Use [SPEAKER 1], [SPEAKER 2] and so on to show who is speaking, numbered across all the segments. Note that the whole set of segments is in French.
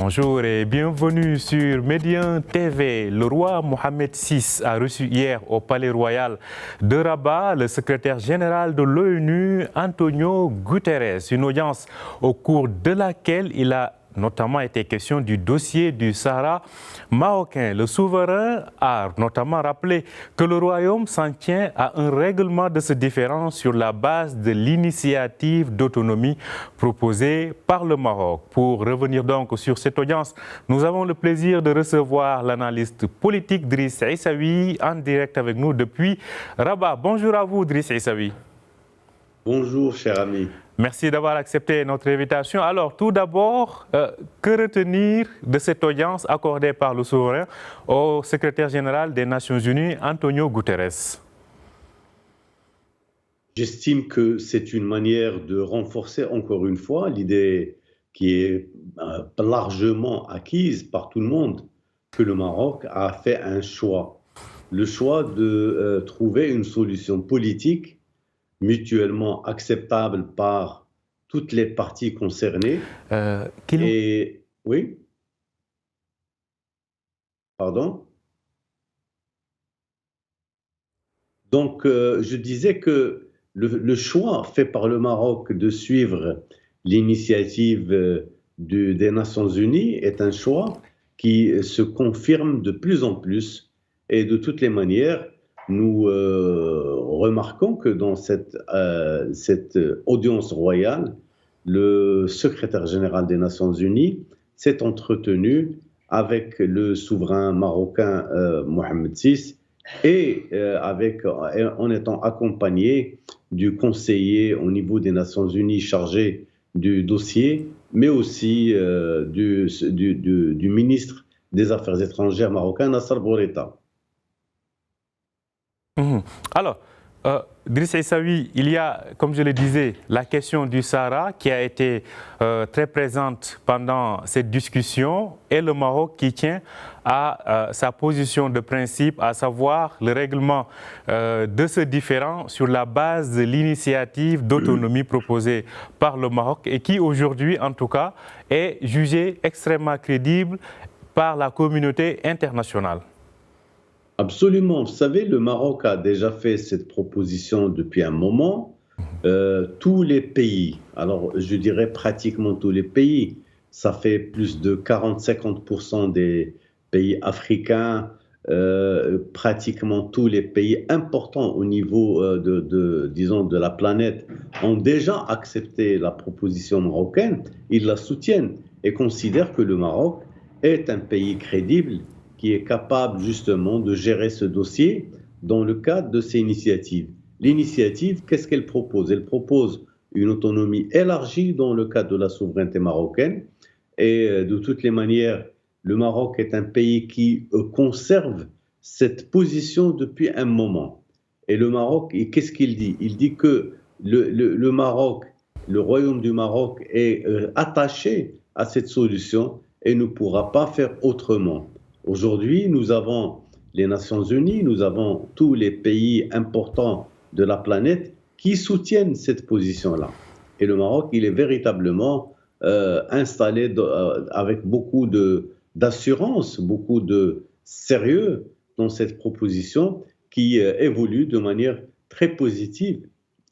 [SPEAKER 1] Bonjour et bienvenue sur Médien TV. Le roi Mohamed VI a reçu hier au Palais Royal de Rabat le secrétaire général de l'ONU, Antonio Guterres. Une audience au cours de laquelle il a notamment été question du dossier du Sahara marocain. Le souverain a notamment rappelé que le royaume s'en tient à un règlement de ce différend sur la base de l'initiative d'autonomie proposée par le Maroc. Pour revenir donc sur cette audience, nous avons le plaisir de recevoir l'analyste politique Driss Aissaoui en direct avec nous depuis Rabat. Bonjour à vous Driss Aissaoui.
[SPEAKER 2] Bonjour cher ami.
[SPEAKER 1] Merci d'avoir accepté notre invitation. Alors, tout d'abord, que retenir de cette audience accordée par le souverain au secrétaire général des Nations Unies, Antonio Guterres?
[SPEAKER 2] J'estime que c'est une manière de renforcer encore une fois l'idée qui est largement acquise par tout le monde, que le Maroc a fait un choix. Le choix de trouver une solution politique mutuellement acceptable par toutes les parties concernées. Et oui, pardon. Donc, je disais que le choix fait par le Maroc de suivre l'initiative des Nations Unies est un choix qui se confirme de plus en plus. Et de toutes les manières, nous remarquons que dans cette audience royale, le secrétaire général des Nations Unies s'est entretenu avec le souverain marocain Mohamed VI et en étant accompagné du conseiller au niveau des Nations Unies chargé du dossier, mais aussi du ministre des Affaires étrangères marocain, Nasser Bourita.
[SPEAKER 1] Alors, Driss Aissaoui, il y a, comme je le disais, la question du Sahara qui a été très présente pendant cette discussion et le Maroc qui tient à sa position de principe, à savoir le règlement de ce différend sur la base de l'initiative d'autonomie proposée par le Maroc et qui aujourd'hui, en tout cas, est jugée extrêmement crédible par la communauté internationale.
[SPEAKER 2] Absolument. Vous savez, le Maroc a déjà fait cette proposition depuis un moment. Tous les pays, alors je dirais pratiquement tous les pays, ça fait plus de 40-50% des pays africains, pratiquement tous les pays importants au niveau disons, de la planète ont déjà accepté la proposition marocaine. Ils la soutiennent et considèrent que le Maroc est un pays crédible qui est capable justement de gérer ce dossier dans le cadre de ces initiatives. L'initiative, qu'est-ce qu'elle propose? Elle propose une autonomie élargie dans le cadre de la souveraineté marocaine. Et de toutes les manières, le Maroc est un pays qui conserve cette position depuis un moment. Et le Maroc, qu'est-ce qu'il dit? Il dit que le Maroc, le royaume du Maroc est attaché à cette solution et ne pourra pas faire autrement. Aujourd'hui, nous avons les Nations Unies, nous avons tous les pays importants de la planète qui soutiennent cette position-là. Et le Maroc, il est véritablement installé avec beaucoup d'assurance, beaucoup de sérieux dans cette proposition qui évolue de manière très positive.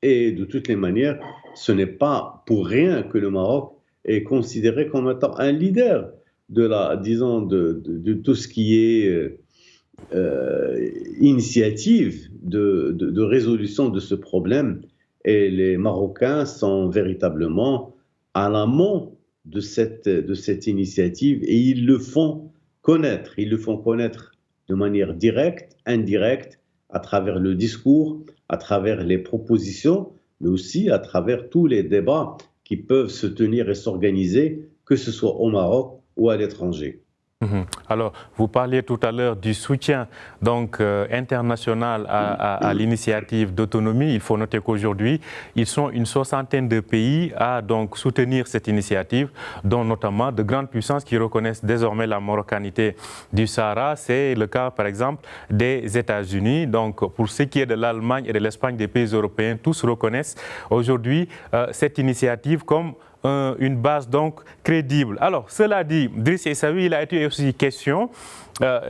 [SPEAKER 2] Et de toutes les manières, ce n'est pas pour rien que le Maroc est considéré comme étant un leader de tout ce qui est initiative de résolution de ce problème. Et les Marocains sont véritablement à l'amont de cette initiative et ils le font connaître. Ils le font connaître de manière directe, indirecte, à travers le discours, à travers les propositions, mais aussi à travers tous les débats qui peuvent se tenir et s'organiser, que ce soit au Maroc ou à l'étranger.
[SPEAKER 1] Alors, vous parliez tout à l'heure du soutien donc, international à l'initiative d'autonomie. Il faut noter qu'aujourd'hui, ils sont une soixantaine de pays à donc, soutenir cette initiative, dont notamment de grandes puissances qui reconnaissent désormais la marocanité du Sahara. C'est le cas, par exemple, des États-Unis. Donc, pour ce qui est de l'Allemagne et de l'Espagne, des pays européens, tous reconnaissent aujourd'hui cette initiative comme une base donc crédible. Alors, cela dit, Driss Essaoui, il a été aussi question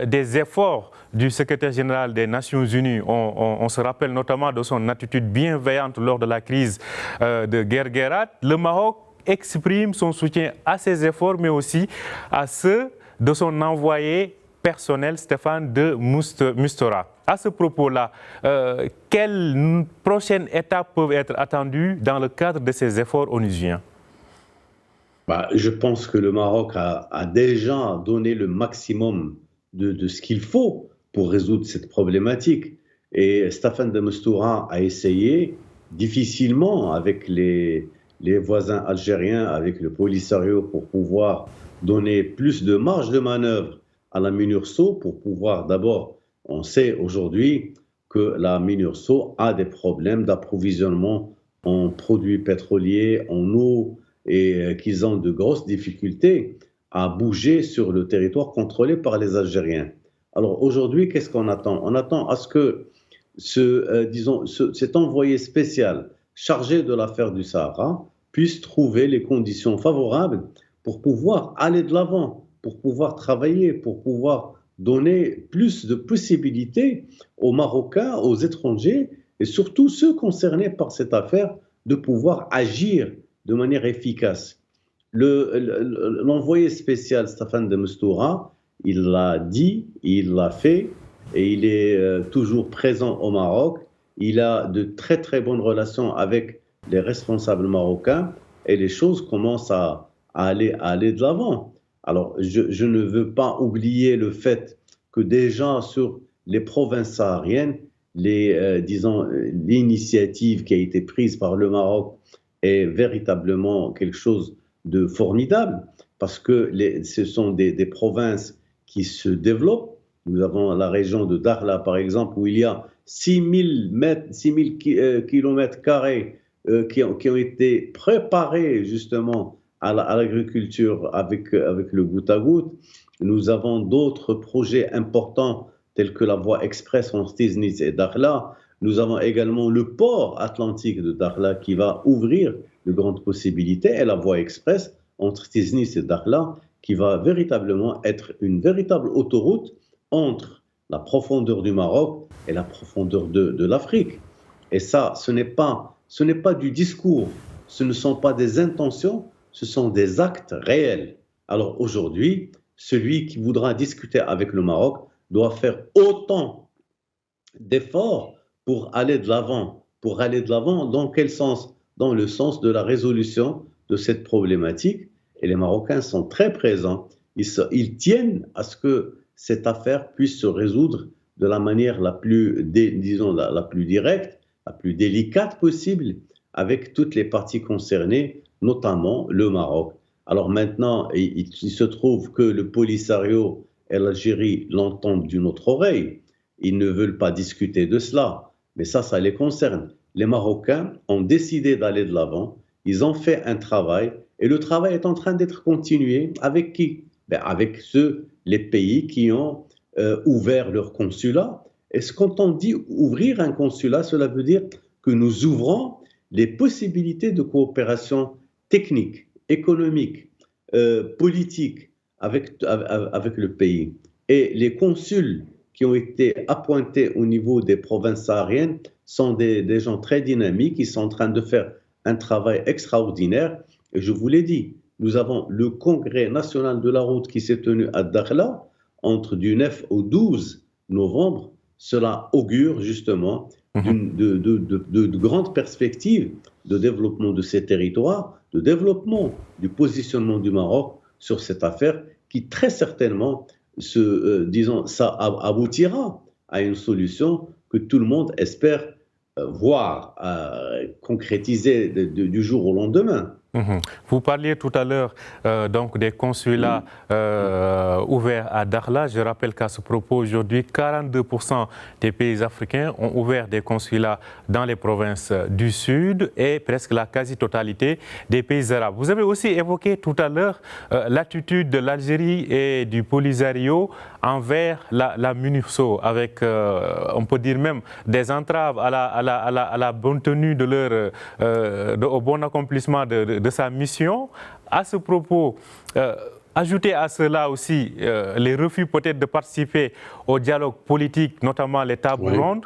[SPEAKER 1] des efforts du secrétaire général des Nations Unies. On se rappelle notamment de son attitude bienveillante lors de la crise de Guerguerat. Le Maroc exprime son soutien à ces efforts, mais aussi à ceux de son envoyé personnel, Stéphane de Mistura. À ce propos-là, quelles prochaines étapes peuvent être attendues dans le cadre de ces efforts onusiens?
[SPEAKER 2] Je pense que le Maroc a déjà donné le maximum de ce qu'il faut pour résoudre cette problématique. Et Stéphane de Mistura a essayé difficilement avec les voisins algériens, avec le Polisario, pour pouvoir donner plus de marge de manœuvre à la Minurso, pour pouvoir d'abord, on sait aujourd'hui que la Minurso a des problèmes d'approvisionnement en produits pétroliers, en eau, et qu'ils ont de grosses difficultés à bouger sur le territoire contrôlé par les Algériens. Alors aujourd'hui, qu'est-ce qu'on attend? On attend à ce que cet envoyé spécial chargé de l'affaire du Sahara puisse trouver les conditions favorables pour pouvoir aller de l'avant, pour pouvoir travailler, pour pouvoir donner plus de possibilités aux Marocains, aux étrangers et surtout ceux concernés par cette affaire de pouvoir agir de manière efficace. L'envoyé spécial Stéphane de Mistura, il l'a dit, il l'a fait et il est toujours présent au Maroc. Il a de très très bonnes relations avec les responsables marocains et les choses commencent à aller de l'avant. Alors, je ne veux pas oublier le fait que déjà sur les provinces sahariennes, l'initiative qui a été prise par le Maroc est véritablement quelque chose de formidable parce que ce sont des provinces qui se développent. Nous avons la région de Dakhla, par exemple, où il y a 6000 kilomètres carrés qui ont été préparés justement à l'agriculture avec le goutte à goutte. Nous avons d'autres projets importants tels que la voie express entre Tiznit et Dakhla. Nous avons également le port atlantique de Dakhla qui va ouvrir de grandes possibilités et la voie express entre Tiznit et Dakhla qui va véritablement être une véritable autoroute entre la profondeur du Maroc et la profondeur de l'Afrique. Et ça, ce n'est pas du discours, ce ne sont pas des intentions, ce sont des actes réels. Alors aujourd'hui, celui qui voudra discuter avec le Maroc doit faire autant d'efforts pour aller de l'avant. Pour aller de l'avant, dans quel sens? Dans le sens de la résolution de cette problématique. Et les Marocains sont très présents. Ils tiennent à ce que cette affaire puisse se résoudre de la manière la plus directe, la plus délicate possible, avec toutes les parties concernées, notamment le Maroc. Alors maintenant, il se trouve que le Polisario et l'Algérie l'entendent d'une autre oreille. Ils ne veulent pas discuter de cela, mais ça les concerne. Les Marocains ont décidé d'aller de l'avant, ils ont fait un travail, et le travail est en train d'être continué. Avec qui? Avec les pays qui ont ouvert leur consulat. Et quand on dit ouvrir un consulat, cela veut dire que nous ouvrons les possibilités de coopération technique, économique, politique avec le pays. Et les consuls qui ont été appointés au niveau des provinces sahariennes sont des gens très dynamiques, qui sont en train de faire un travail extraordinaire. Et je vous l'ai dit, nous avons le congrès national de la route qui s'est tenu à Dakhla entre du 9 au 12 novembre. Cela augure justement de grandes perspectives de développement de ces territoires, de développement du positionnement du Maroc sur cette affaire qui très certainement ça aboutira à une solution que tout le monde espère voir concrétiser du jour au lendemain.
[SPEAKER 1] Vous parliez tout à l'heure donc des consulats ouverts à Dakhla. Je rappelle qu'à ce propos, aujourd'hui, 42% des pays africains ont ouvert des consulats dans les provinces du Sud et presque la quasi-totalité des pays arabes. Vous avez aussi évoqué tout à l'heure l'attitude de l'Algérie et du Polisario envers la MINURSO, avec, on peut dire même, des entraves à la bonne tenue de au bon accomplissement de sa mission. À ce propos, ajouter à cela aussi les refus peut-être de participer au dialogue politique, notamment les tables rondes.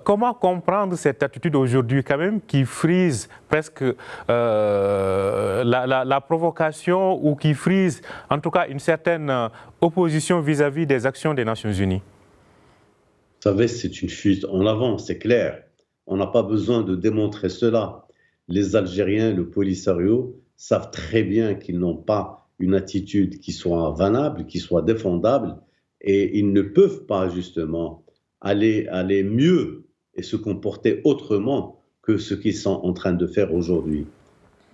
[SPEAKER 1] Comment comprendre cette attitude aujourd'hui quand même qui frise presque la provocation ou qui frise en tout cas une certaine opposition vis-à-vis des actions des Nations Unies?
[SPEAKER 2] Vous savez, c'est une fuite en avant, c'est clair. On n'a pas besoin de démontrer cela. Les Algériens, le Polisario, savent très bien qu'ils n'ont pas une attitude qui soit valable, qui soit défendable, et ils ne peuvent pas justement aller mieux et se comporter autrement que ce qu'ils sont en train de faire aujourd'hui.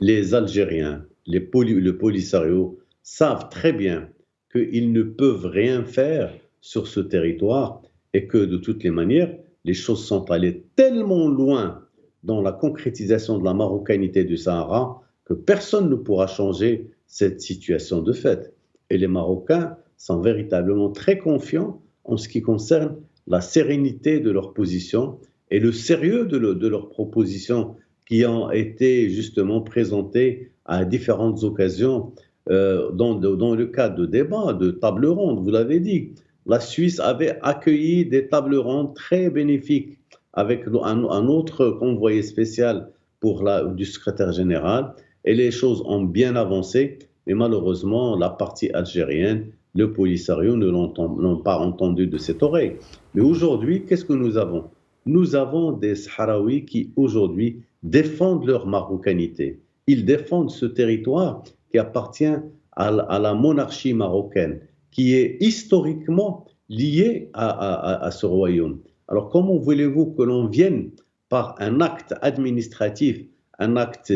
[SPEAKER 2] Les Algériens, le Polisario savent très bien qu'ils ne peuvent rien faire sur ce territoire et que de toutes les manières, les choses sont allées tellement loin dans la concrétisation de la marocanité du Sahara que personne ne pourra changer cette situation de fait. Et les Marocains sont véritablement très confiants en ce qui concerne la sérénité de leur position et le sérieux de leurs propositions qui ont été justement présentées à différentes occasions dans le cadre de débats, de tables rondes, vous l'avez dit. La Suisse avait accueilli des tables rondes très bénéfiques avec un autre convoyé spécial du secrétaire général. Et les choses ont bien avancé, mais malheureusement, la partie algérienne, le Polisario ne l'ont pas entendu de cette oreille. Mais aujourd'hui, qu'est-ce que nous avons? Nous avons des Sahraouis qui, aujourd'hui, défendent leur marocanité. Ils défendent ce territoire qui appartient à la monarchie marocaine, qui est historiquement lié à ce royaume. Alors, comment voulez-vous que l'on vienne par un acte administratif, un acte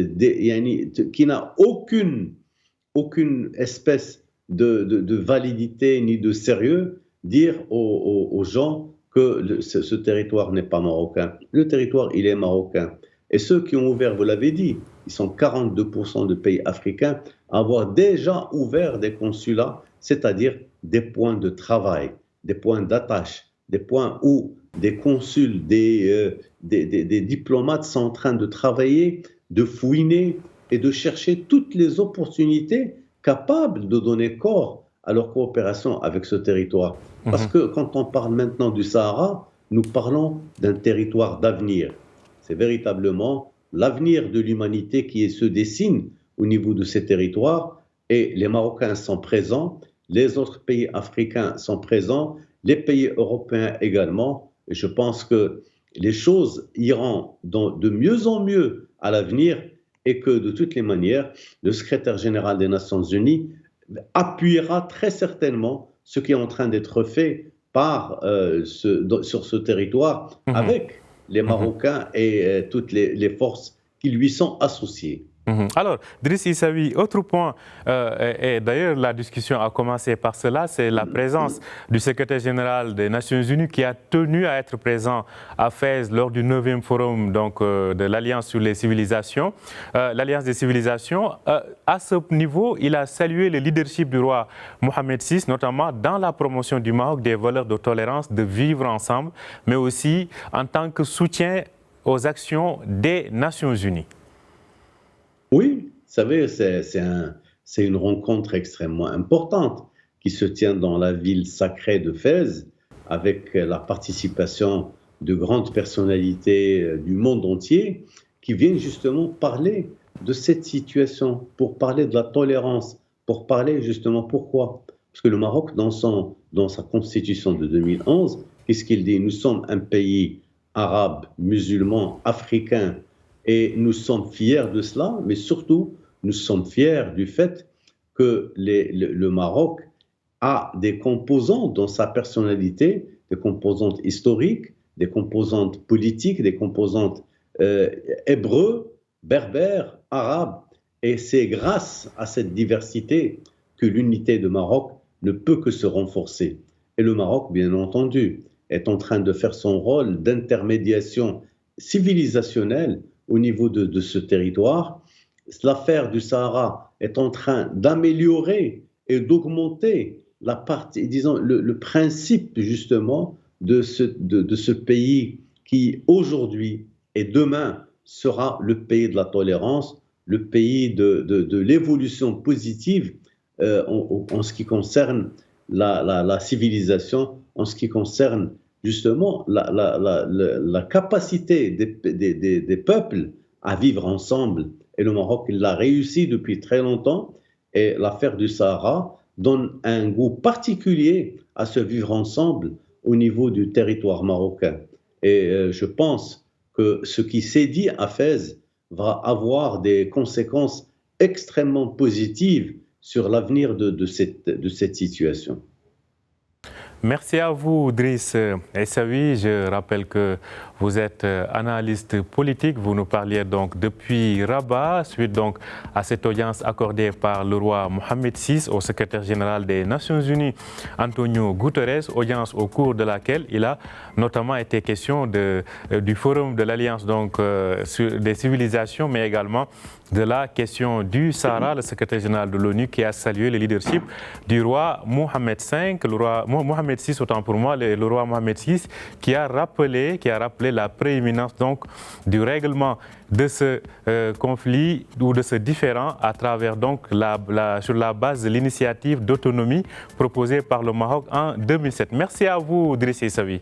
[SPEAKER 2] qui n'a aucune espèce de validité ni de sérieux, dire aux gens que ce territoire n'est pas marocain. Le territoire, il est marocain. Et ceux qui ont ouvert, vous l'avez dit, ils sont 42% de pays africains à avoir déjà ouvert des consulats, c'est-à-dire des points de travail, des points d'attache, des points où des consuls, des diplomates sont en train de travailler, de fouiner et de chercher toutes les opportunités capables de donner corps à leur coopération avec ce territoire. Parce que quand on parle maintenant du Sahara, nous parlons d'un territoire d'avenir. C'est véritablement l'avenir de l'humanité qui se dessine au niveau de ces territoires et les Marocains sont présents, les autres pays africains sont présents, les pays européens également. Et je pense que les choses iront de mieux en mieux à l'avenir et que de toutes les manières, le secrétaire général des Nations Unies appuiera très certainement ce qui est en train d'être fait sur ce territoire avec les Marocains et toutes les forces qui lui sont associées.
[SPEAKER 1] Alors, Driss Issaoui, autre point, et d'ailleurs la discussion a commencé par cela, c'est la présence du secrétaire général des Nations Unies qui a tenu à être présent à Fès lors du 9e forum de l'Alliance sur les civilisations, l'Alliance des civilisations. À ce niveau, il a salué le leadership du roi Mohamed VI, notamment dans la promotion du Maroc des valeurs de tolérance, de vivre ensemble, mais aussi en tant que soutien aux actions des Nations Unies.
[SPEAKER 2] Oui, vous savez, c'est une rencontre extrêmement importante qui se tient dans la ville sacrée de Fès avec la participation de grandes personnalités du monde entier qui viennent justement parler de cette situation, pour parler de la tolérance, pour parler justement pourquoi. Parce que le Maroc, dans sa constitution de 2011, qu'est-ce qu'il dit? Nous sommes un pays arabe, musulman, africain, et nous sommes fiers de cela, mais surtout, nous sommes fiers du fait que le Maroc a des composantes dans sa personnalité, des composantes historiques, des composantes politiques, des composantes hébreux, berbères, arabes. Et c'est grâce à cette diversité que l'unité du Maroc ne peut que se renforcer. Et le Maroc, bien entendu, est en train de faire son rôle d'intermédiation civilisationnelle au niveau de ce territoire. L'affaire du Sahara est en train d'améliorer et d'augmenter la partie, disons, le principe justement de ce pays qui aujourd'hui et demain sera le pays de la tolérance, le pays de l'évolution positive en ce qui concerne la civilisation, en ce qui concerne justement la capacité des peuples à vivre ensemble. Et le Maroc l'a réussi depuis très longtemps. Et l'affaire du Sahara donne un goût particulier à ce vivre ensemble au niveau du territoire marocain. Et je pense que ce qui s'est dit à Fès va avoir des conséquences extrêmement positives sur l'avenir de cette situation.
[SPEAKER 1] Merci à vous, Driss Essaoui. Je rappelle que vous êtes analyste politique. Vous nous parliez donc depuis Rabat, suite donc à cette audience accordée par le roi Mohamed VI au secrétaire général des Nations Unies, Antonio Guterres, audience au cours de laquelle il a notamment été question du forum de l'Alliance des civilisations, mais également de la question du Sahara, le secrétaire général de l'ONU qui a salué le leadership du roi Mohamed V, Mohamed VI, autant pour moi, le roi Mohamed VI, qui a rappelé la prééminence donc du règlement de ce conflit ou de ce différend à travers donc sur la base de l'initiative d'autonomie proposée par le Maroc en 2007. Merci à vous, Driss Essaoui.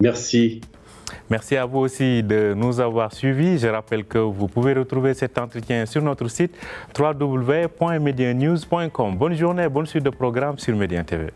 [SPEAKER 2] Merci.
[SPEAKER 1] Merci à vous aussi de nous avoir suivis. Je rappelle que vous pouvez retrouver cet entretien sur notre site www.medianews.com. Bonne journée, bonne suite de programme sur Médien TV.